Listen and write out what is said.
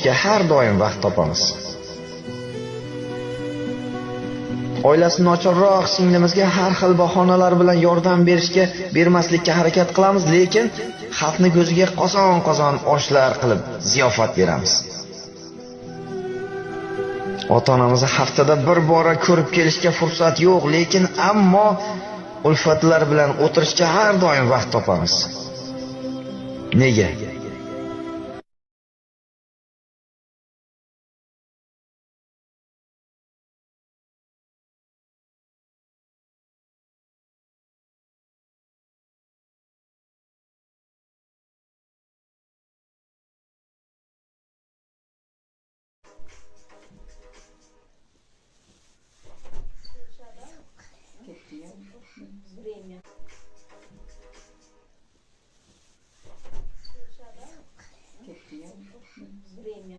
har doim vaqt topamiz. Oilasi nochorroq singlimizga har xil bahonalar bilan yordam bermaslikka harakat qilamiz, lekin xalqni ko'ziga qozon-qozon oshlar qilib ziyofat beramiz. Ota-onamizni haftada bir bora ko'rib kelishga fursat yo'q, lekin ammo ulfatlar bilan o'tirishga har doim vaqt topamiz. Nega? Время.